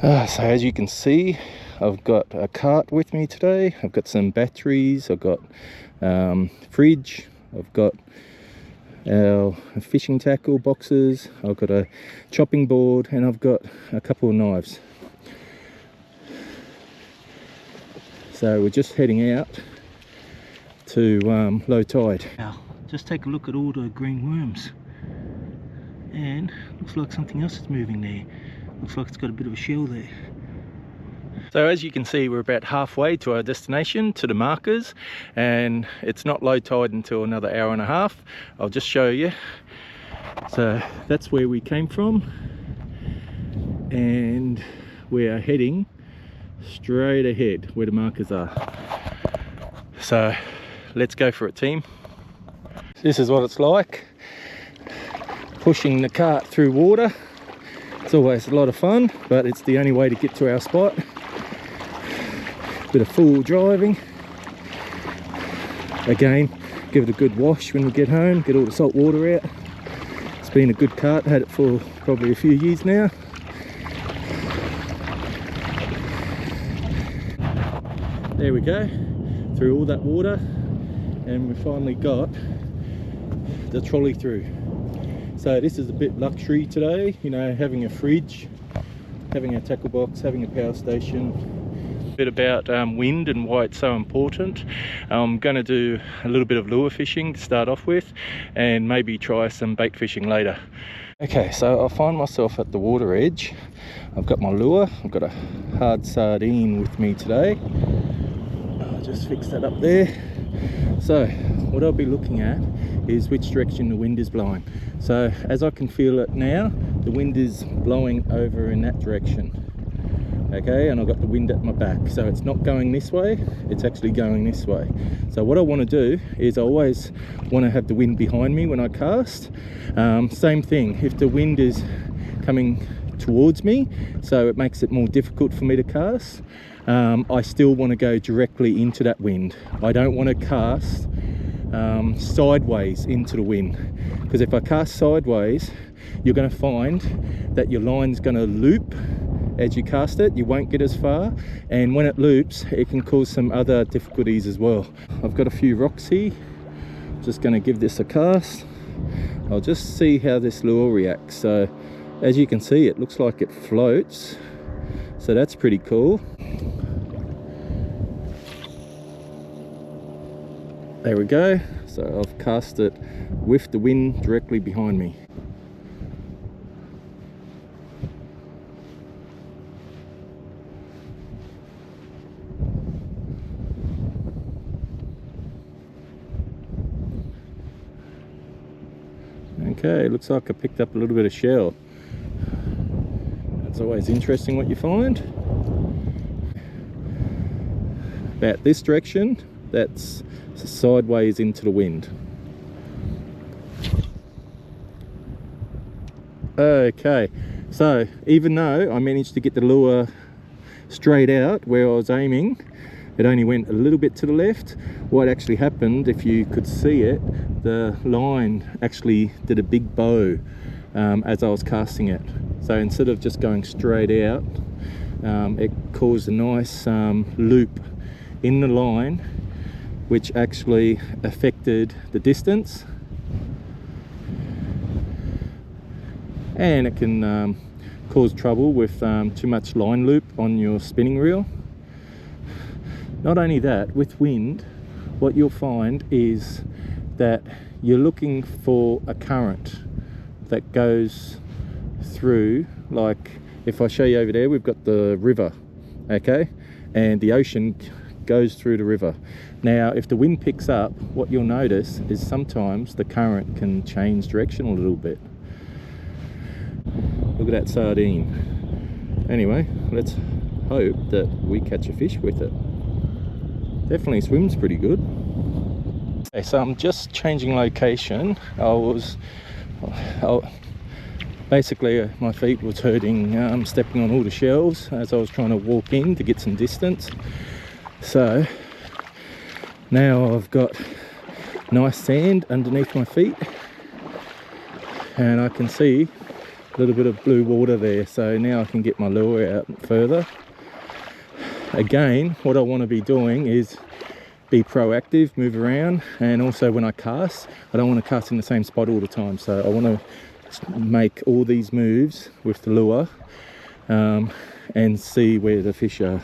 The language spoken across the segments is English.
So as you can see, I've got a cart with me today. I've got some batteries, I've got fridge, I've got our fishing tackle boxes, I've got a chopping board, and I've got a couple of knives. So we're just heading out to low tide. Now just take a look at all the green worms, and looks like something else is moving there. Looks like it's got a bit of a shell there. So as you can see, we're about halfway to our destination, to the markers, and it's not low tide until another hour and a half. I'll just show you. So that's where we came from, and we are heading straight ahead where the markers are. So let's go for it, team. This is what it's like, pushing the cart through water. It's always a lot of fun, but it's the only way to get to our spot. Bit of fool driving. Again, give it a good wash when we get home, get all the salt water out. It's been a good cart, had it for probably a few years now. There we go, through all that water, and we finally got the trolley through. So this is a bit luxury today, you know, having a fridge, having a tackle box, having a power station. A bit about wind and why it's so important. I'm going to do a little bit of lure fishing to start off with, and maybe try some bait fishing later. Okay, so I find myself at the water edge. I've got my lure, I've got a hard sardine with me today. I'll just fix that up there. So what I'll be looking at is which direction the wind is blowing. So as I can feel it now, the wind is blowing over in that direction. Okay, and I've got the wind at my back, so it's not going this way, it's actually going this way. So what I want to do is I always want to have the wind behind me when I cast. Same thing, if the wind is coming towards me, so it makes it more difficult for me to cast, I still want to go directly into that wind. I don't want to cast sideways into the wind, because if I cast sideways, you're going to find that your line's going to loop as you cast it. You won't get as far, and when it loops, it can cause some other difficulties as well. I've got a few rocks here, just going to give this a cast. I'll just see how this lure reacts. So as you can see, it looks like it floats, so that's pretty cool. There we go. So I've cast it with the wind directly behind me. Okay, looks like I picked up a little bit of shell. That's always interesting what you find. About this direction, that's sideways into the wind. Okay, so even though I managed to get the lure straight out where I was aiming, it only went a little bit to the left. What actually happened, if you could see it, the line actually did a big bow as I was casting it. So instead of just going straight out, it caused a nice loop in the line, which actually affected the distance, and it can cause trouble with too much line loop on your spinning reel. Not only that, with wind, what you'll find is that you're looking for a current that goes through, like if I show you over there, we've got the river, okay, and the ocean goes through the river. Now if the wind picks up, what you'll notice is sometimes the current can change direction a little bit. Look at that sardine. Anyway, let's hope that we catch a fish with it. Definitely swims pretty good. Okay, so I'm just changing location. Basically my feet was hurting stepping on all the shelves as I was trying to walk in to get some distance. So now I've got nice sand underneath my feet, and I can see A little bit of blue water there, so now I can get my lure out further. Again, what I want to be doing is be proactive, move around, and also when I cast, I don't want to cast in the same spot all the time, so I want to make all these moves with the lure and see where the fish are.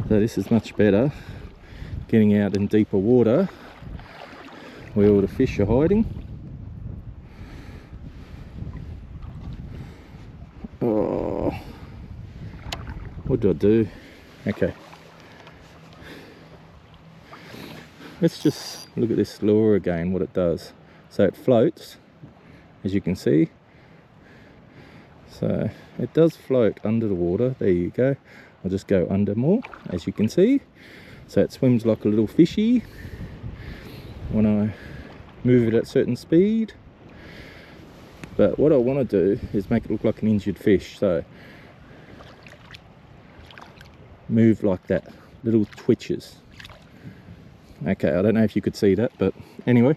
So this is much better, getting out in deeper water where all the fish are hiding. Oh, what do I do? Okay, let's just look at this lure again, what it does. So it floats, as you can see. So it does float under the water. There you go. I'll just go under more, as you can see. So it swims like a little fishy when I move it at a certain speed. But what I want to do is make it look like an injured fish. So move like that, little twitches. Okay, I don't know if you could see that, but anyway,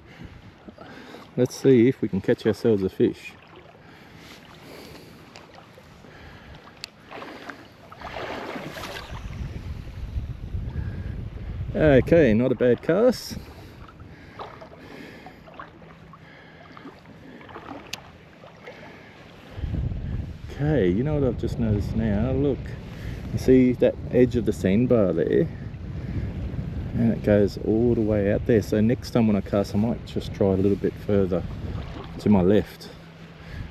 let's see if we can catch ourselves a fish. Okay, not a bad cast. Okay, you know what I've just noticed now? Look, you see that edge of the sandbar there? And it goes all the way out there. So next time when I cast, I might just try a little bit further to my left.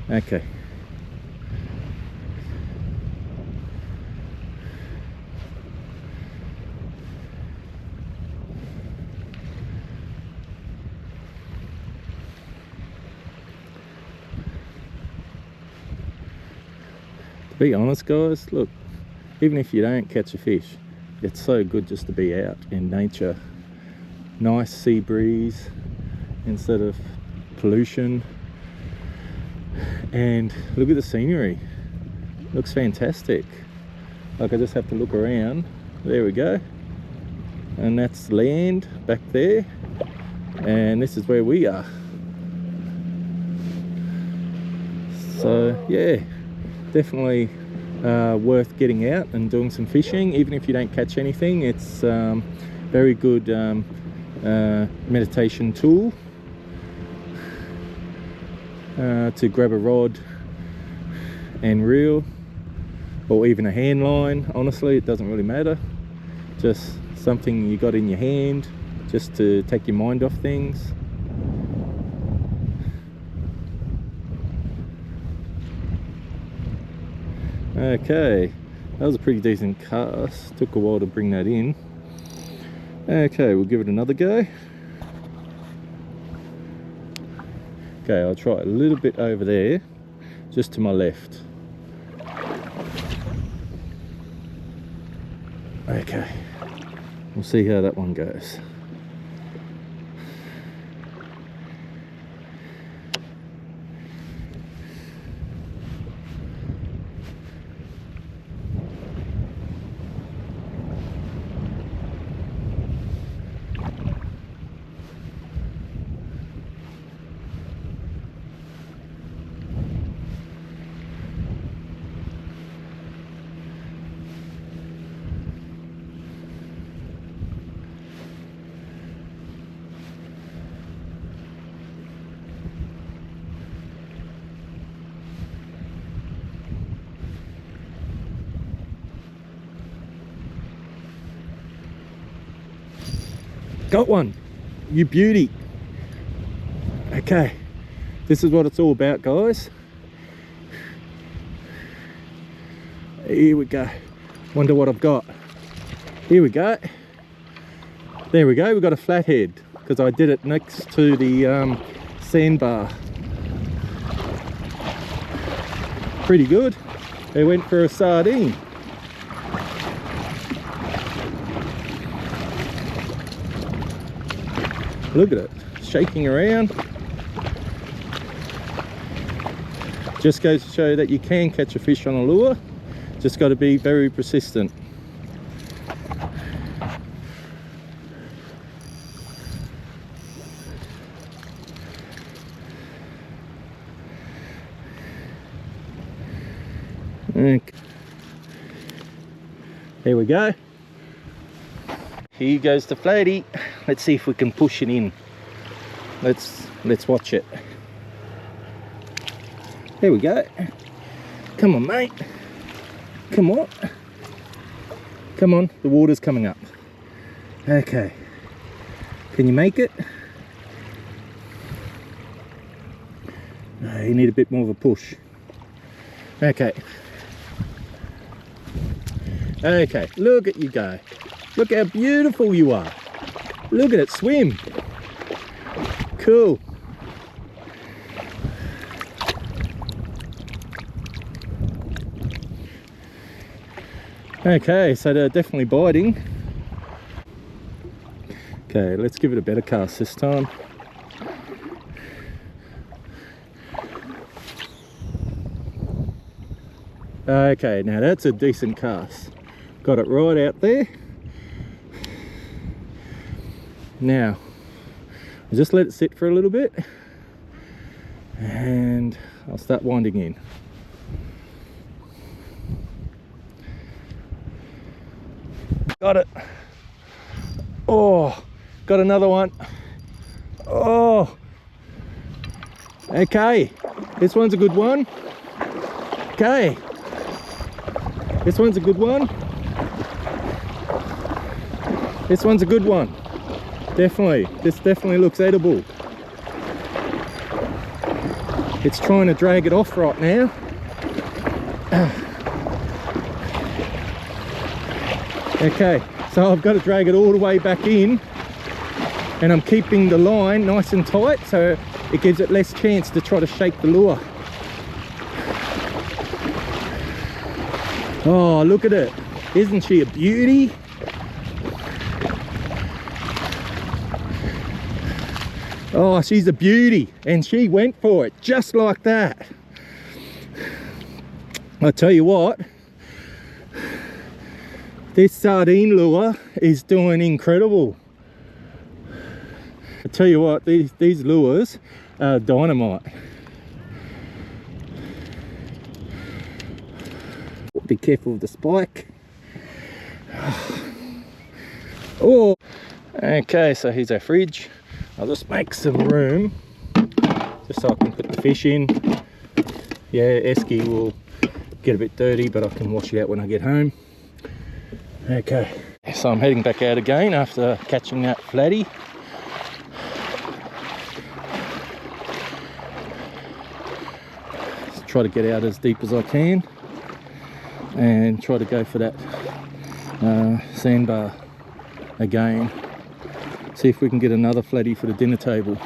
Okay. To be honest guys, look, even if you don't catch a fish, it's so good just to be out in nature. Nice sea breeze instead of pollution. And look at the scenery, looks fantastic. Like I just have to look around. There we go. And that's land back there. And this is where we are. So yeah, definitely worth getting out and doing some fishing. Even if you don't catch anything, it's very good meditation tool to grab a rod and reel, or even a hand line. Honestly, it doesn't really matter, just something you got in your hand just to take your mind off things. Okay, that was a pretty decent cast. Took a while to bring that in. Okay, we'll give it another go. Okay, I'll try a little bit over there, just to my left. Okay, we'll see how that one goes. Got one, you beauty. Okay, this is what it's all about, guys. Here we go. Wonder what I've got. Here we go. There we go, we've got a flathead, because I did it next to the sandbar. Pretty good. They went for a sardine. Look at it, shaking around. Just goes to show that you can catch a fish on a lure, just got to be very persistent. Okay. There we go. Here goes the floaty. Let's see if we can push it in. Let's watch it. There we go. Come on, mate. Come on. Come on, the water's coming up. Okay. Can you make it? No, you need a bit more of a push. Okay. Okay, look at you go. Look how beautiful you are. Look at it swim. Cool. Okay, so they're definitely biting. Okay, let's give it a better cast this time. Okay, now that's a decent cast. Got it right out there. Now, I'll just let it sit for a little bit and I'll start winding in. Got it. Oh, got another one. Oh, okay. This one's a good one. Okay. This one's a good one. This one's a good one. Definitely. This definitely looks edible. It's trying to drag it off right now. Okay, so I've got to drag it all the way back in, and I'm keeping the line nice and tight so it gives it less chance to try to shake the lure. Oh, look at it. Isn't she a beauty? Oh, she's a beauty, and she went for it just like that. I tell you what, this sardine lure is doing incredible. I tell you what, these lures are dynamite. Be careful with the spike. Oh, okay, so here's our fridge. I'll just make some room just so I can put the fish in. Yeah, esky will get a bit dirty, but I can wash it out when I get home. Okay, so I'm heading back out again after catching that flatty. Just try to get out as deep as I can and try to go for that sandbar again. See if we can get another flatty for the dinner table.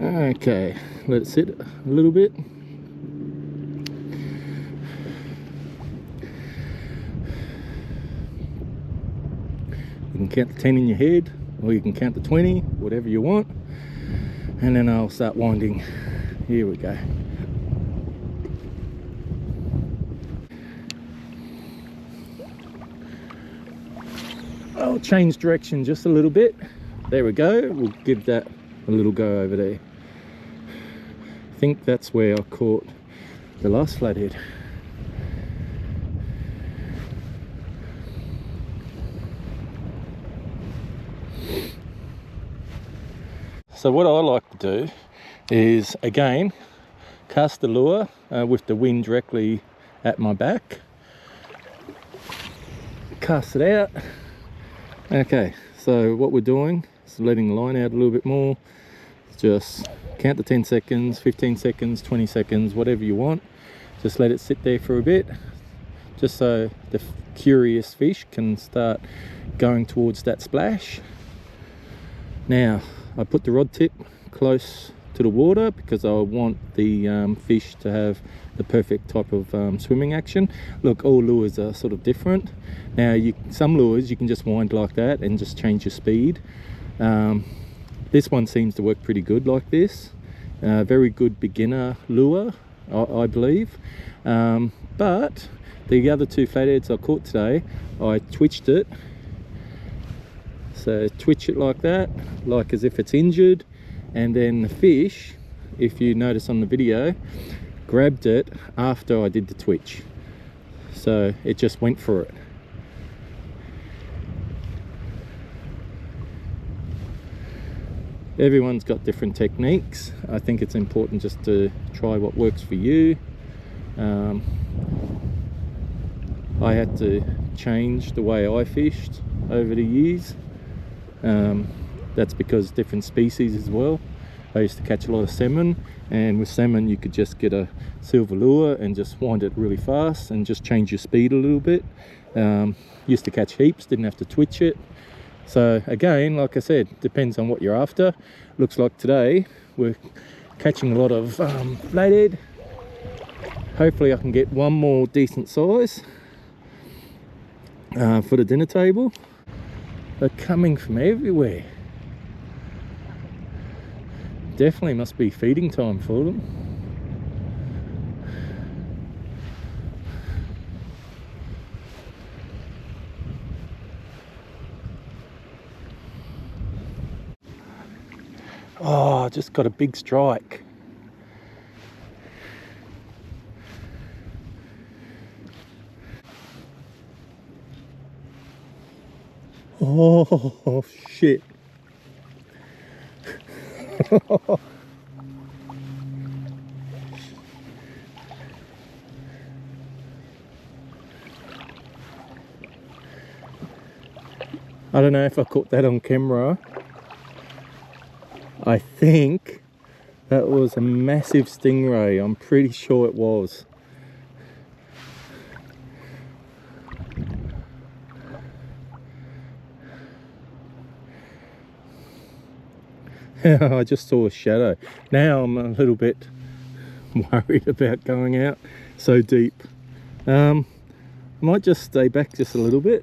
Okay, let it sit a little bit. You can count the 10 in your head, or you can count the 20, whatever you want. And then I'll start winding. Here we go. I'll change direction just a little bit. There we go. We'll give that a little go over there. I think that's where I caught the last flathead. So what I like to do is, again, cast the lure with the wind directly at my back. Cast it out. Okay, so what we're doing is letting the line out a little bit more. Just count the 10 seconds, 15 seconds, 20 seconds, whatever you want. Just let it sit there for a bit, just so the curious fish can start going towards that splash. Now, I put the rod tip close to the water because I want the fish to have the perfect type of swimming action. Look, all lures are sort of different. Now, some lures you can just wind like that and just change your speed. This one seems to work pretty good like this. Very good beginner lure, I believe. But the other two flatheads I caught today, I twitched it So twitch it like that, like as if it's injured, and then the fish, if you notice on the video, grabbed it after I did the twitch. So it just went for it. Everyone's got different techniques. I think it's important just to try what works for you. I had to change the way I fished over the years. That's because different species as well. I used to catch a lot of salmon, and with salmon you could just get a silver lure and just wind it really fast and just change your speed a little bit. Used to catch heaps, didn't have to twitch it. So again, like I said, depends on what you're after. Looks like today we're catching a lot of flathead. Hopefully I can get one more decent size for the dinner table. They're coming from everywhere. Definitely must be feeding time for them. Oh, I just got a big strike. Oh shit. I don't know if I caught that on camera. I think that was a massive stingray. I'm pretty sure it was. I just saw a shadow. Now I'm a little bit worried about going out so deep. I might just stay back just a little bit.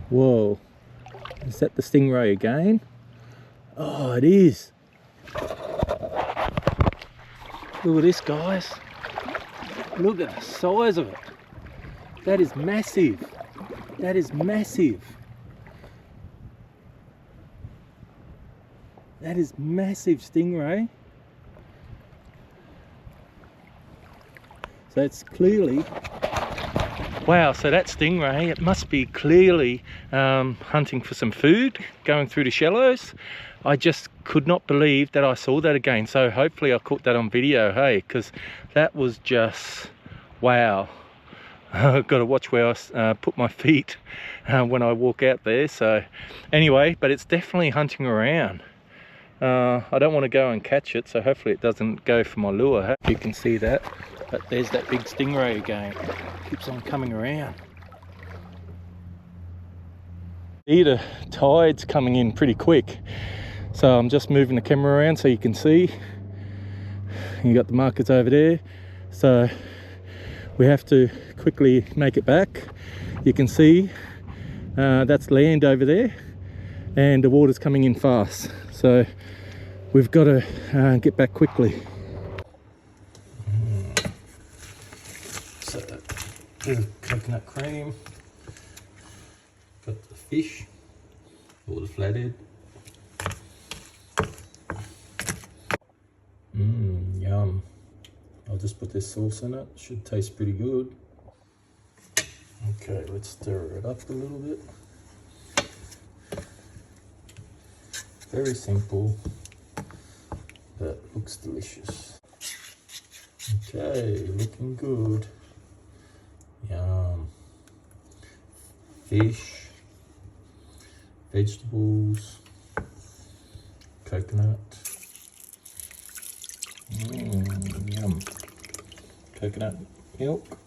Whoa, is that the stingray again? Oh, it is. Look at this, guys. Look at the size of it. That is massive. That is massive. That is massive stingray. So it's clearly, wow, so that stingray, it must be clearly hunting for some food, going through the shallows. I just could not believe that I saw that again. So hopefully I caught that on video, hey, because that was just, wow. I've got to watch where I put my feet when I walk out there. So anyway, but it's definitely hunting around. I don't want to go and catch it, so hopefully it doesn't go for my lure. You can see that, but there's that big stingray again. Keeps on coming around. The tide's coming in pretty quick, so I'm just moving the camera around so you can see. You got the markers over there, so we have to quickly make it back. You can see that's land over there, and the water's coming in fast, so we've got to get back quickly. So coconut cream, got the fish or the flathead. Yum. I'll just put this sauce in it. Should taste pretty good. Okay, let's stir it up a little bit. Very simple, but looks delicious. Okay, looking good. Yum. Fish, vegetables, coconut. Yum. Coconut milk.